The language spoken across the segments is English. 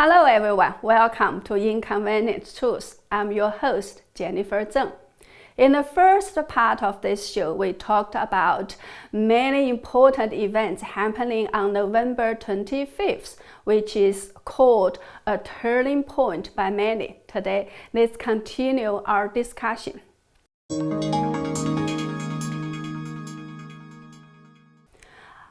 Hello everyone, welcome to Inconvenient Truth. I'm your host, Jennifer Zeng. In the first part of this show, we talked about many important events happening on November 25th, which is called a turning point by many. Today, let's continue our discussion.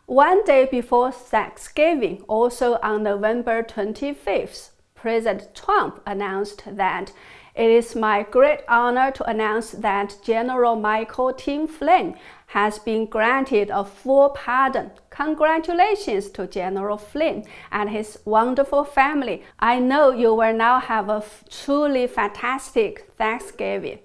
One day before Thanksgiving, also on November 25th, President Trump announced that it is my great honor to announce that General Michael T. Flynn has been granted a full pardon. Congratulations to General Flynn and his wonderful family. I know you will now have a truly fantastic Thanksgiving.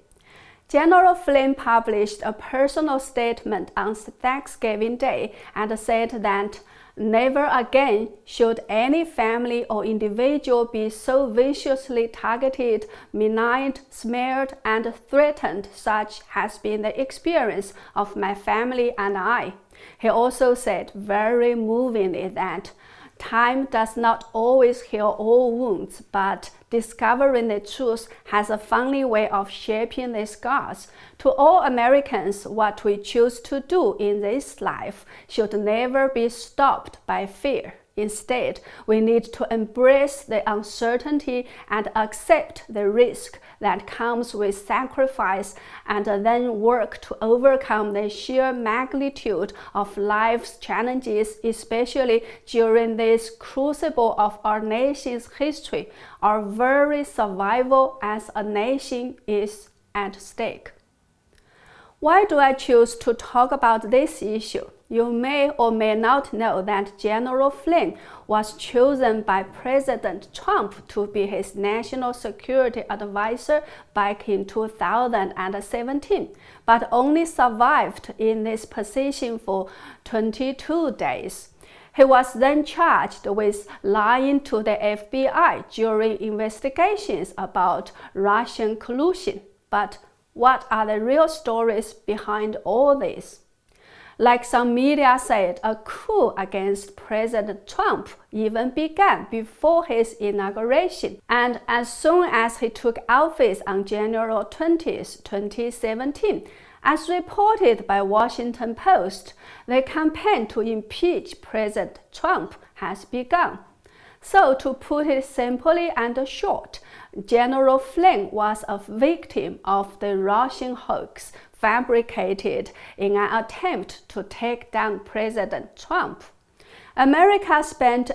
General Flynn published a personal statement on Thanksgiving Day and said that never again should any family or individual be so viciously targeted, maligned, smeared, and threatened. Such has been the experience of my family and I. He also said very movingly that time does not always heal all wounds, but discovering the truth has a funny way of shaping the scars. To all Americans, what we choose to do in this life should never be stopped by fear. Instead, we need to embrace the uncertainty and accept the risk that comes with sacrifice, and then work to overcome the sheer magnitude of life's challenges, especially during this crucible of our nation's history. Our very survival as a nation is at stake. Why do I choose to talk about this issue? You may or may not know that General Flynn was chosen by President Trump to be his national security advisor back in 2017, but only survived in this position for 22 days. He was then charged with lying to the FBI during investigations about Russian collusion. But what are the real stories behind all this? Like some media said, a coup against President Trump even began before his inauguration. And as soon as he took office on January 20, 2017, as reported by Washington Post, the campaign to impeach President Trump has begun. So to put it simply and short, General Flynn was a victim of the Russian hoax fabricated in an attempt to take down President Trump. America spent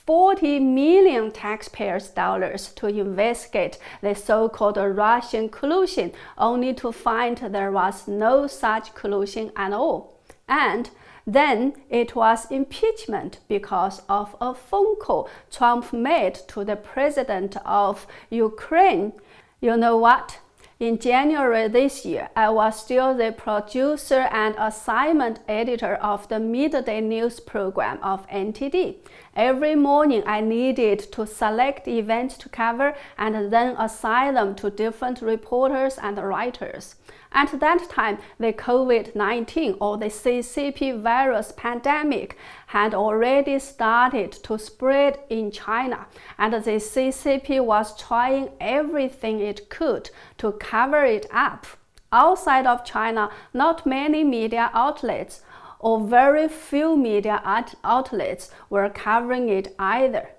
$40 million taxpayers' dollars to investigate the so-called Russian collusion, only to find there was no such collusion at all. And then it was impeachment because of a phone call Trump made to the president of Ukraine. You know what? In January this year, I was still the producer and assignment editor of the midday news program of NTD. Every morning, I needed to select events to cover and then assign them to different reporters and writers. At that time, the COVID-19 or the CCP virus pandemic had already started to spread in China, and the CCP was trying everything it could to cover it up. Outside of China, not many media outlets or very few media outlets were covering it either.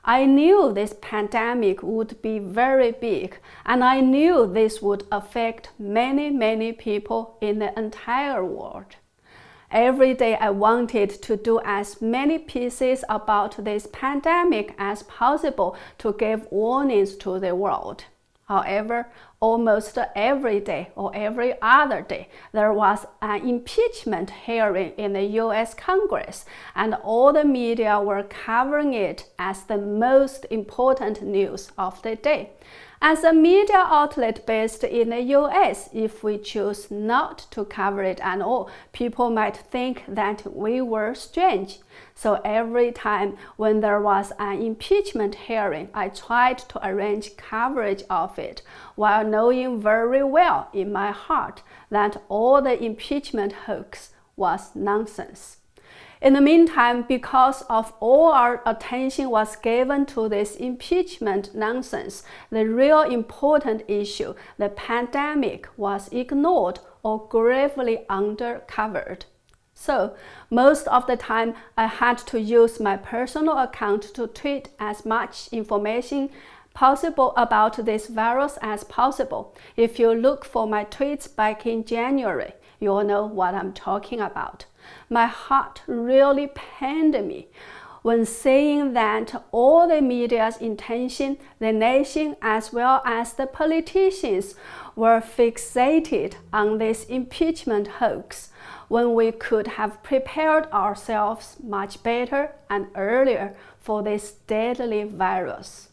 I knew this pandemic would be very big, and I knew this would affect many people in the entire world. Every day I wanted to do as many pieces about this pandemic as possible to give warnings to the world. However, almost every day or every other day, there was an impeachment hearing in the US Congress, and all the media were covering it as the most important news of the day. As a media outlet based in the US, if we choose not to cover it at all, people might think that we were strange. So every time when there was an impeachment hearing, I tried to arrange coverage of it, while knowing very well in my heart that all the impeachment hoax was nonsense. In the meantime, because of all our attention was given to this impeachment nonsense, the real important issue, the pandemic, was ignored or gravely undercovered. So, most of the time, I had to use my personal account to tweet as much information possible about this virus as possible. If you look for my tweets back in January, you'll know what I'm talking about. My heart really pained me when seeing that all the media's intention, the nation as well as the politicians, were fixated on this impeachment hoax, when we could have prepared ourselves much better and earlier for this deadly virus.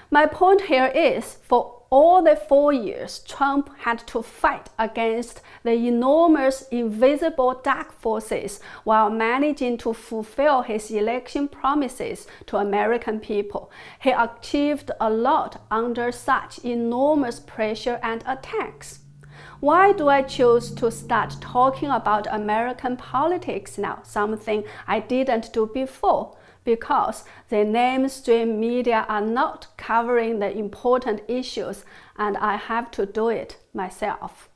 My point here is, for all the 4 years Trump had to fight against the enormous invisible dark forces while managing to fulfill his election promises to American people, he achieved a lot under such enormous pressure and attacks. Why do I choose to start talking about American politics now, something I didn't do before? Because the mainstream media are not covering the important issues, and I have to do it myself.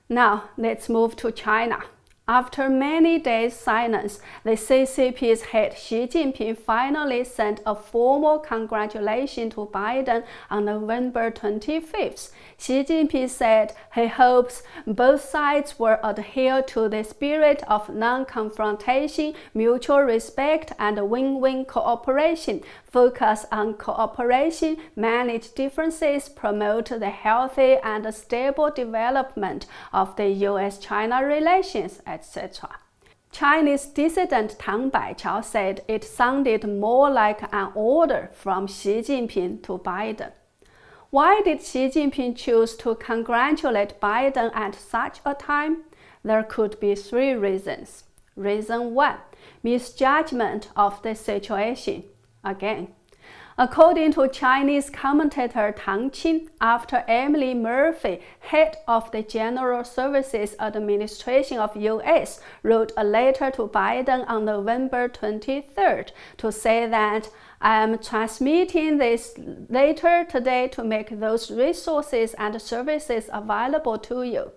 Now, let's move to China. After many days' silence, the CCP's head Xi Jinping finally sent a formal congratulation to Biden on November 25th. Xi Jinping said he hopes both sides will adhere to the spirit of non-confrontation, mutual respect, and win-win cooperation, focus on cooperation, manage differences, promote the healthy and stable development of the U.S.-China relations, etc. Chinese dissident Tang Baiqiao said it sounded more like an order from Xi Jinping to Biden. Why did Xi Jinping choose to congratulate Biden at such a time? There could be 3 reasons. Reason 1, misjudgment of the situation. Again, according to Chinese commentator Tang Qin, after Emily Murphy, head of the General Services Administration of U.S., wrote a letter to Biden on November 23rd to say that I am transmitting this letter today to make those resources and services available to you.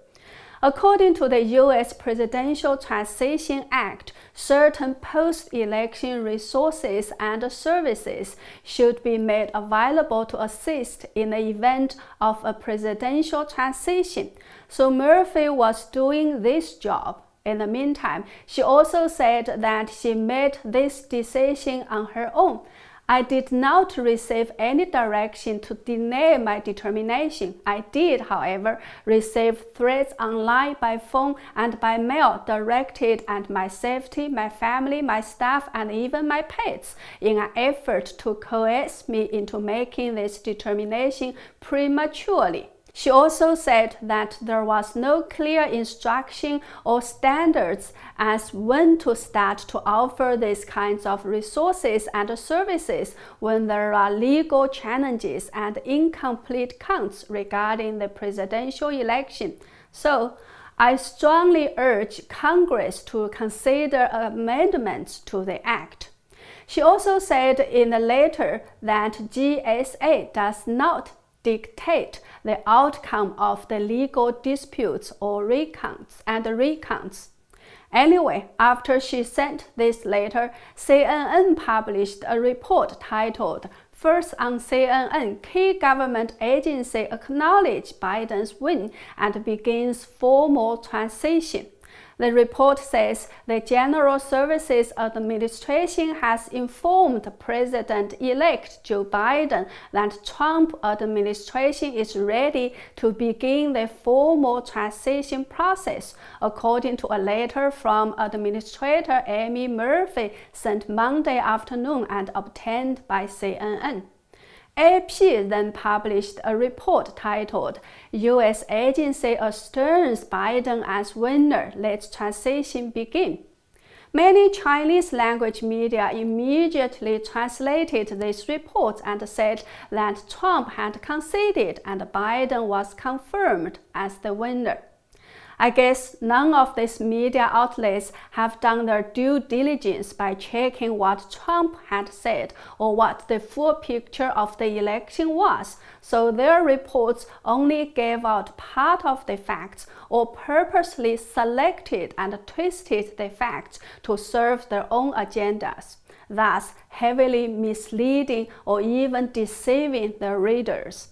According to the U.S. Presidential Transition Act, certain post-election resources and services should be made available to assist in the event of a presidential transition. So Murphy was doing this job. In the meantime, she also said that she made this decision on her own. I did not receive any direction to deny my determination. I did, however, receive threats online, by phone, and by mail directed at my safety, my family, my staff, and even my pets, in an effort to coerce me into making this determination prematurely. She also said that there was no clear instruction or standards as when to start to offer these kinds of resources and services when there are legal challenges and incomplete counts regarding the presidential election. So, I strongly urge Congress to consider amendments to the act. She also said in the letter that GSA does not dictate the outcome of the legal disputes or recounts. Anyway, after she sent this letter, CNN published a report titled "First on CNN, Key Government Agency Acknowledge Biden's Win and Begins Formal Transition." The report says the General Services Administration has informed President-elect Joe Biden that Trump administration is ready to begin the formal transition process, according to a letter from Administrator Amy Murphy sent Monday afternoon and obtained by CNN. AP then published a report titled "U.S. Agency Asserts Biden as Winner, Let's Transition Begin." Many Chinese language media immediately translated this report and said that Trump had conceded and Biden was confirmed as the winner. I guess none of these media outlets have done their due diligence by checking what Trump had said or what the full picture of the election was, so their reports only gave out part of the facts or purposely selected and twisted the facts to serve their own agendas, thus heavily misleading or even deceiving their readers.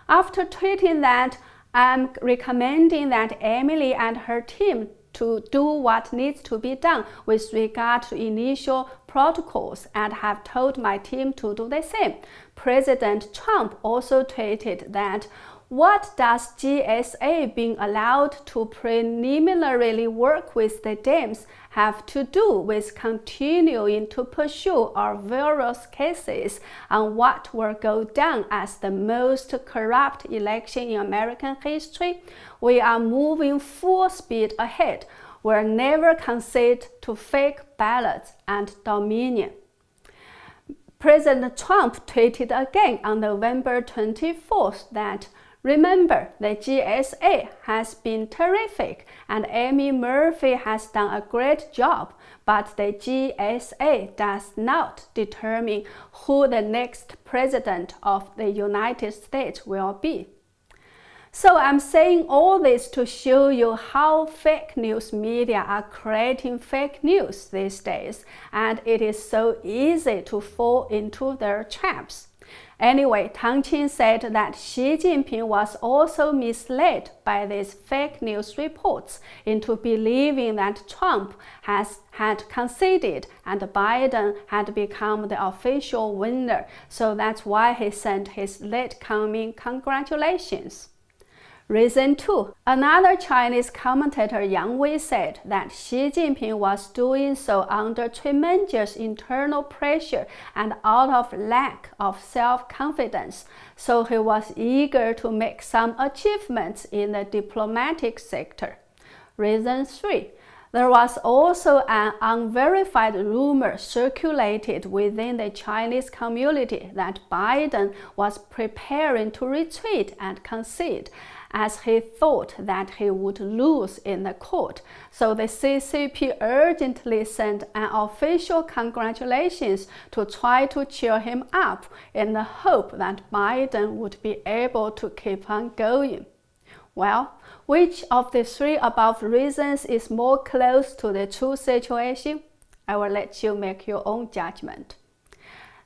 After tweeting that, I'm recommending that Emily and her team to do what needs to be done with regard to initial protocols and have told my team to do the same. President Trump also tweeted that what does GSA being allowed to preliminarily work with the Dems have to do with continuing to pursue our various cases on what will go down as the most corrupt election in American history? We are moving full speed ahead. We'll never concede to fake ballots and dominion. President Trump tweeted again on November 24th that remember, the GSA has been terrific and Amy Murphy has done a great job, but the GSA does not determine who the next president of the United States will be. So I'm saying all this to show you how fake news media are creating fake news these days, and it is so easy to fall into their traps. Anyway, Tang Qin said that Xi Jinping was also misled by these fake news reports into believing that Trump had conceded and Biden had become the official winner, so that's why he sent his late-coming congratulations. Reason 2. Another Chinese commentator Yang Wei said that Xi Jinping was doing so under tremendous internal pressure and out of lack of self-confidence, so he was eager to make some achievements in the diplomatic sector. Reason 3. There was also an unverified rumor circulated within the Chinese community that Biden was preparing to retreat and concede, as he thought that he would lose in the court. So the CCP urgently sent an official congratulations to try to cheer him up in the hope that Biden would be able to keep on going. Well, which of the three above reasons is more close to the true situation? I will let you make your own judgment.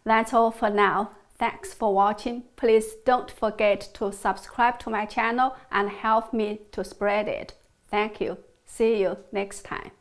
That's all for now. Thanks for watching. Please don't forget to subscribe to my channel and help me to spread it. Thank you. See you next time.